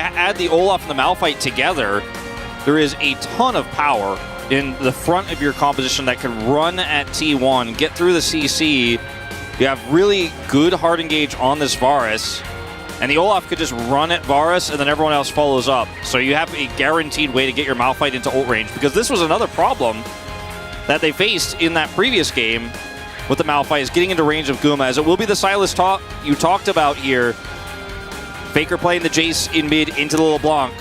Add the Olaf and the Malphite together, there is a ton of power in the front of your composition that can run at T1, get through the CC. You have really good hard engage on this Varus, and the Olaf could just run at Varus and then everyone else follows up. So you have a guaranteed way to get your Malphite into ult range, because this was another problem that they faced in that previous game with the Malphite, is getting into range of Guma, as it will be the Sylas you talked about here. Faker playing the Jace in mid into the LeBlanc.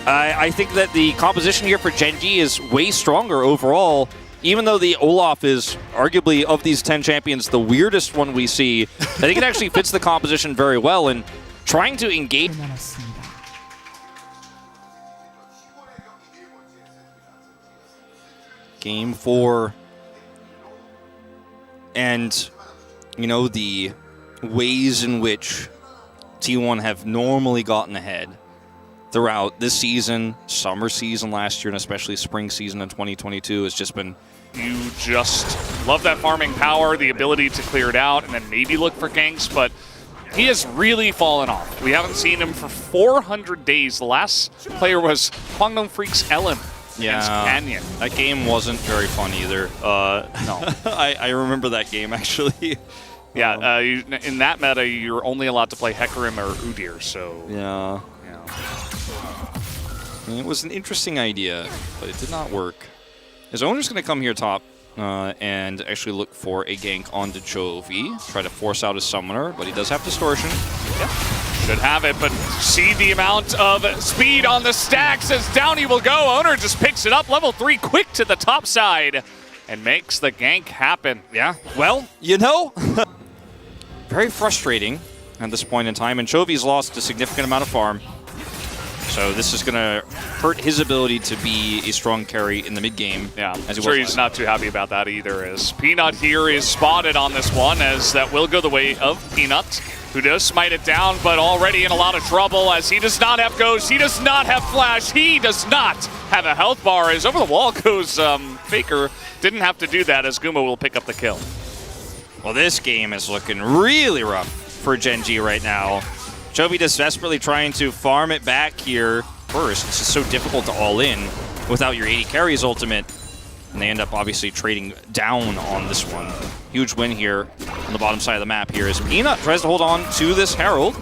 I think that the composition here for Gen.G is way stronger overall, even though the Olaf is arguably, of these 10 champions, the weirdest one we see. I think it actually fits the composition very well, and trying to engage. Game 4. And, you know, the ways in which T1 have normally gotten ahead throughout this season, summer season last year, and especially spring season in 2022 has just been... You just love that farming power, the ability to clear it out, and then maybe look for ganks, but he has really fallen off. We haven't seen him for 400 days. The last player was Guangdong Freak's Ellen against Canyon. That game wasn't very fun either. No. I remember that game, actually. Yeah, in that meta, you're only allowed to play Hecarim or Udyr, so... Yeah. I mean, it was an interesting idea, but it did not work. His owner's going to come here top and actually look for a gank onto Chovy. Try to force out his summoner, but he does have distortion. Yep. Should have it, but see the amount of speed on the stacks as down he will go. Owner just picks it up, level 3, quick to the top side, and makes the gank happen. Yeah, well, you know, very frustrating at this point in time, and Chovy's lost a significant amount of farm. So this is going to hurt his ability to be a strong carry in the mid game. Yeah, I'm sure he's not too happy about that either, as Peanut here is spotted on this one, as that will go the way of Peanut, who does smite it down, but already in a lot of trouble, as he does not have Ghost, he does not have Flash, he does not have a health bar, as over the wall goes Faker. Didn't have to do that, as Guma will pick up the kill. Well, this game is looking really rough for Gen.G right now. Chovy just desperately trying to farm it back here first. It's just so difficult to all in without your 80 carries ultimate. And they end up obviously trading down on this one. Huge win here on the bottom side of the map here as Peanut tries to hold on to this Herald.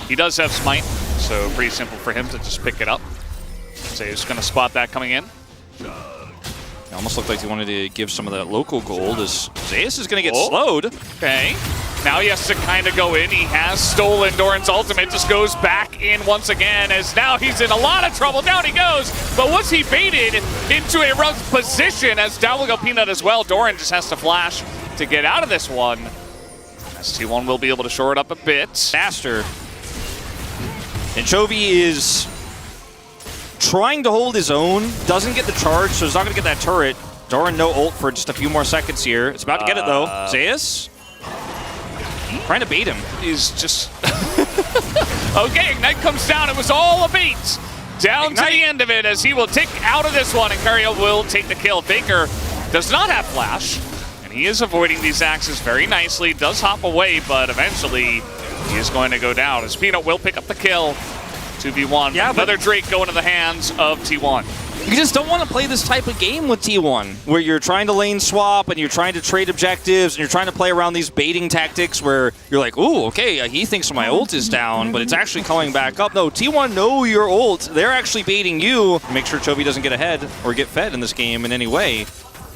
He does have Smite, so pretty simple for him to just pick it up. So he's going to spot that coming in. It almost looked like he wanted to give some of that local gold as Zeus is going to get slowed. Okay. Now he has to kind of go in. He has stolen Doran's ultimate, just goes back in once again, as now he's in a lot of trouble. Down he goes, but was he baited into a rough position, as down will go Peanut as well. Doran just has to flash to get out of this one. As T1 will be able to shore it up a bit. Faster. And Chovy is trying to hold his own, doesn't get the charge, so he's not going to get that turret. Doran no ult for just a few more seconds here. It's about to get it though. Zeus? Trying to bait him. He's just... Okay, Ignite comes down. It was all a bait. Down Ignite to the end of it as he will tick out of this one, and Cario will take the kill. Faker does not have Flash, and he is avoiding these axes very nicely. Does hop away, but eventually he is going to go down as Peanut will pick up the kill. 2v1. Yeah, another Drake going to the hands of T1. You just don't want to play this type of game with T1, where you're trying to lane swap and you're trying to trade objectives and you're trying to play around these baiting tactics where you're like, ooh, okay, he thinks my ult is down, but it's actually coming back up. No, T1 know your ult. They're actually baiting you. Make sure Chovy doesn't get ahead or get fed in this game in any way.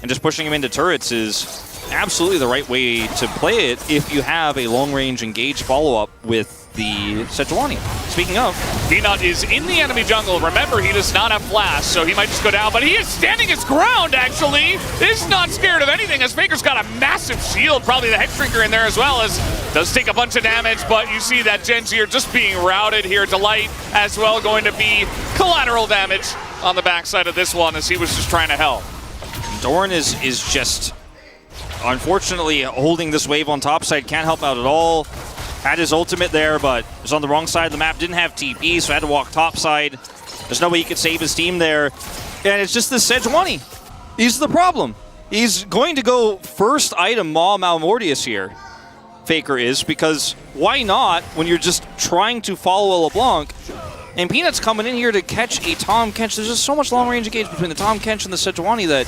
And just pushing him into turrets is absolutely the right way to play it if you have a long-range engaged follow-up with the Sejuani. Speaking of, Peanut is in the enemy jungle. Remember, he does not have Flash, so he might just go down, but he is standing his ground, actually. Is not scared of anything, as Faker's got a massive shield, probably the Hexdrinker in there as well, as does take a bunch of damage, but you see that Gen.G are just being routed here. Delight as well going to be collateral damage on the backside of this one, as he was just trying to help. Doran is just, unfortunately, holding this wave on top side. Can't help out at all. Had his ultimate there, but was on the wrong side of the map. Didn't have TP, so had to walk top side. There's no way he could save his team there. And it's just the Sejuani. He's the problem. He's going to go first item Maw Malmortius here. Faker is, because why not when you're just trying to follow a LeBlanc? And Peanut's coming in here to catch a Tahm Kench. There's just so much long range engage between the Tahm Kench and the Sejuani that,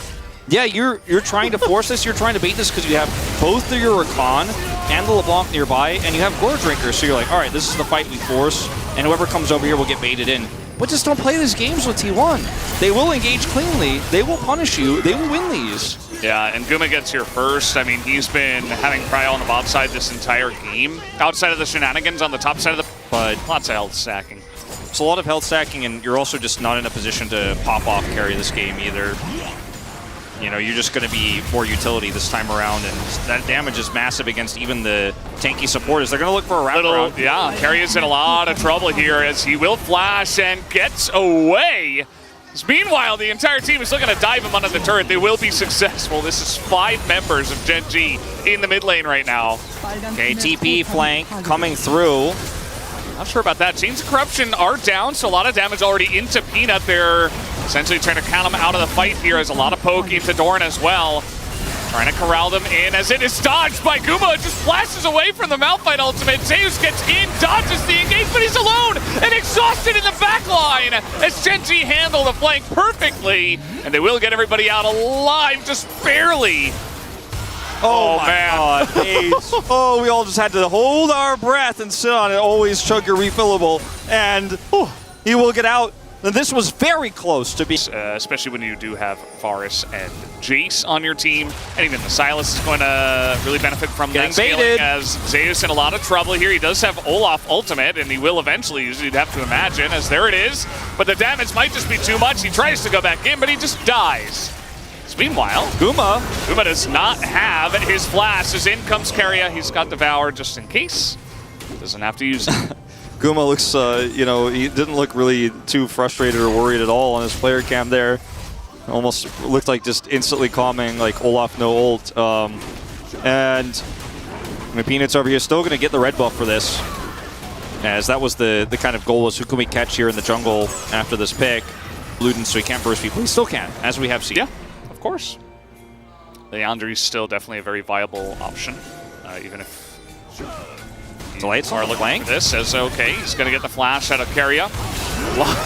yeah, you're trying to force this, you're trying to bait this because you have both of your Rakan and the LeBlanc nearby, and you have Gore Drinker, so you're like, all right, this is the fight we force, and whoever comes over here will get baited in. But just don't play these games with T1. They will engage cleanly, they will punish you, they will win these. Yeah, and Guma gets here first. I mean, he's been having Cryo on the bot side this entire game. Outside of the shenanigans on the top side of the... But lots of health stacking. It's a lot of health stacking, and you're also just not in a position to pop off carry this game either. You know, you're just going to be more utility this time around, and that damage is massive against even the tanky supporters. They're going to look for a wraparound. Yeah, Carry is in a lot of trouble here as he will flash and gets away. Meanwhile, the entire team is looking to dive him under the turret. They will be successful. This is 5 members of Gen G in the mid lane right now. Okay, TP flank coming through. Not sure about that. Chains of Corruption are down, so a lot of damage already into Peanut. They're essentially trying to count him out of the fight here. There's a lot of poke into Doran as well. Trying to corral them in as it is dodged by Guma. It just flashes away from the Malphite ultimate. Zeus gets in, dodges the engage, but he's alone and exhausted in the back line as Gen G handle the flank perfectly. And they will get everybody out alive, just barely. Oh my God, oh, we all just had to hold our breath and sit on it. Always chug your refillable, and he will get out. And this was very close to be. Especially when you do have Varus and Jace on your team, and even the Silas is going to really benefit from that scaling as Zeus in a lot of trouble here. He does have Olaf ultimate, and he will eventually use it, you'd have to imagine, as there it is. But the damage might just be too much. He tries to go back in, but he just dies. Meanwhile, Guma does not have his flash. As in comes Keria. He's got Devour just in case. Doesn't have to use it. Guma looks, you know, he didn't look really too frustrated or worried at all on his player cam there. Almost looked like just instantly calming, like Olaf no ult. And Peanut's over here still going to get the red buff for this. As that was the kind of goal, was who can we catch here in the jungle after this pick. Luden, so he can't burst people. He still can, as we have seen. Yeah. Of course. Leandri's still definitely a very viable option, even if Delights are looking for this. As okay, he's going to get the flash out of Keria.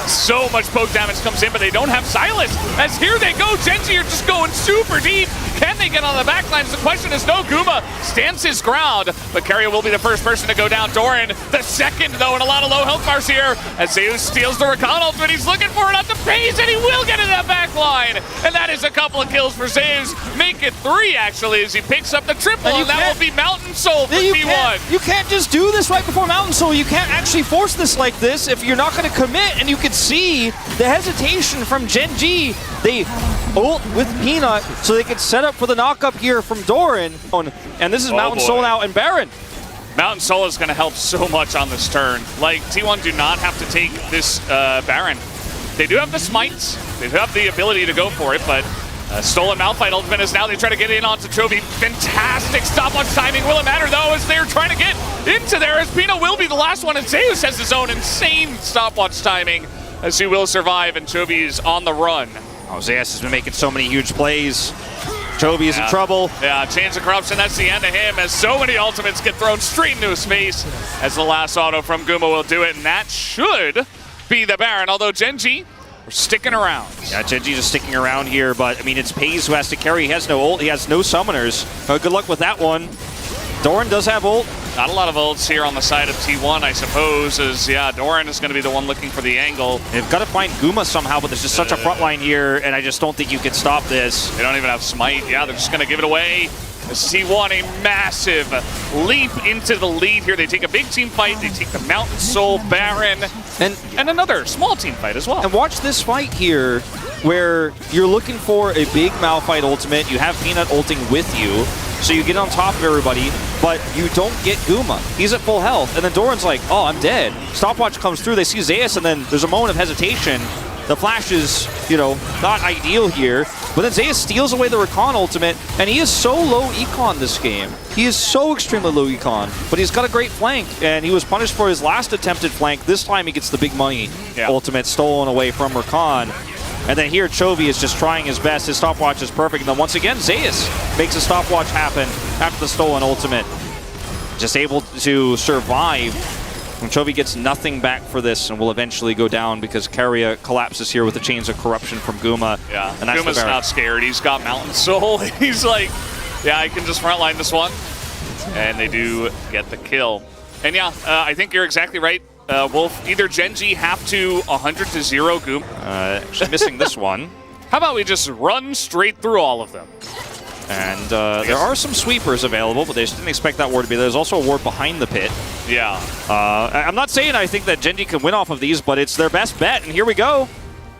So much poke damage comes in, but they don't have Silas. As here they go, Gen G are just going super deep. Can they get on the backlines? The question is no. Guma stands his ground, but Keria will be the first person to go down. Doran, the second, though, and a lot of low health bars here. As Zeus steals the Rakan ultimate, he's looking for it at the base, and he will get in that backline. And that is a couple of kills for Zeus. Make it 3, actually, as he picks up the triple, and that will be Mountain Soul for T1. You can't just do this right before Mountain Soul. You can't actually force this like this if you're not going to commit, and you can see the hesitation from Gen G. They ult with Peanut so they can set up for the knock-up here from Doran. And this is Mountain Soul now and Baron. Mountain Soul is going to help so much on this turn. Like, T1 do not have to take this Baron. They do have the smites. They do have the ability to go for it, but stolen Malphite ultimate is now they try to get in onto Chovy. Fantastic stopwatch timing. Will it matter, though, as they're trying to get into there, as Pino will be the last one, and Zeus has his own insane stopwatch timing as he will survive, and Chovy is on the run. Oh, Zeus has been making so many huge plays. Chovy is in trouble. Yeah, Chains of Corruption, that's the end of him, as so many ultimates get thrown straight into his face, as the last auto from Guma will do it, and that should be the Baron, although Gen G, we're sticking around. Yeah, Gen G is sticking around here, but, I mean, it's Pays who has to carry. He has no ult, he has no summoners. Good luck with that one. Doran does have ult. Not a lot of ults here on the side of T1, I suppose, as, yeah, Doran is going to be the one looking for the angle. They've got to find Guma somehow, but there's just such a front line here, and I just don't think you can stop this. They don't even have Smite. Yeah, they're just going to give it away. T1, a massive leap into the lead here. They take a big team fight. They take the Mountain Soul Baron, and another small team fight as well. And watch this fight here, where you're looking for a big Malphite ultimate. You have Peanut ulting with you, so you get on top of everybody, but you don't get Guma. He's at full health, and then Doran's like, oh, I'm dead. Stopwatch comes through, they see Zeus, and then there's a moment of hesitation. The flash is, you know, not ideal here, but then Zeus steals away the Rakan ultimate, and he is so low econ this game. He is so extremely low econ, but he's got a great flank, and he was punished for his last attempted flank. This time he gets the big money ultimate stolen away from Rakan. And then here, Chovy is just trying his best. His stopwatch is perfect. And then once again, Zeus makes a stopwatch happen after the stolen ultimate. just able to survive. Chovy gets nothing back for this and will eventually go down because Keria collapses here with the Chains of Corruption from Guma. Yeah, and that's Guma's not scared. He's got Mountain Soul. He's like, yeah, I can just frontline this one. And they do get the kill. And yeah, I think you're exactly right. Wolf, either Gen.G have to 100 to 0 Guma. Actually missing this one. How about we just run straight through all of them? And there are some sweepers available, but they just didn't expect that ward to be there. There's also a ward behind the pit. Yeah. I'm not saying I think that Gen.G can win off of these, but it's their best bet, and here we go.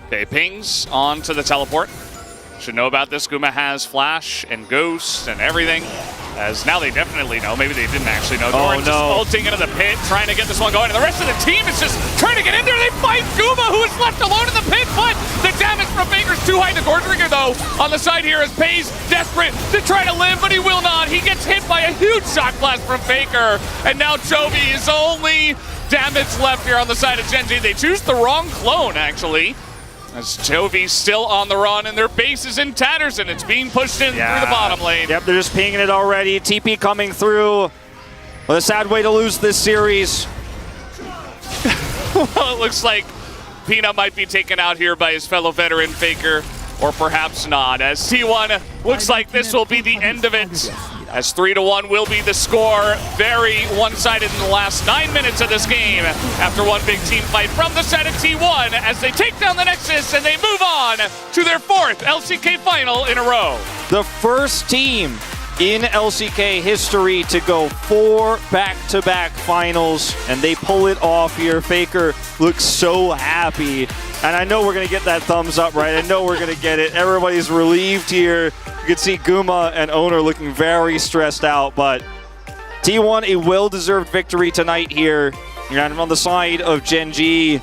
Okay, pings onto the teleport. Should know about this. Guma has Flash and Ghost and everything. As now they definitely know. Maybe they didn't actually know. Doran's just ulting into the pit, trying to get this one going. And the rest of the team is just trying to get in there. They fight Guma, who is left alone in the pit. But the damage from Faker's too high. The Gordringer, though, on the side here is Pays desperate to try to live, but he will not. He gets hit by a huge shock blast from Faker. And now Chovy is only damage left here on the side of Gen.G. They choose the wrong clone, actually. As Chovy's still on the run, and their base is in tatters, and it's being pushed in through the bottom lane. Yep, they're just pinging it already. TP coming through. What a sad way to lose this series. Well, it looks like Peanut might be taken out here by his fellow veteran Faker, or perhaps not, as T1 looks like this will be the end of it. As 3-1 will be the score. Very one-sided in the last 9 minutes of this game after one big team fight from the side of T1 as they take down the Nexus and they move on to their 4th LCK final in a row. The first team in LCK history to go 4 back-to-back finals, and they pull it off here. Faker looks so happy, and I know we're going to get that thumbs up, right? I know we're going to get it. Everybody's relieved here. You can see Guma and Owner looking very stressed out, but T1 a well-deserved victory tonight here. You're on the side of Gen.G.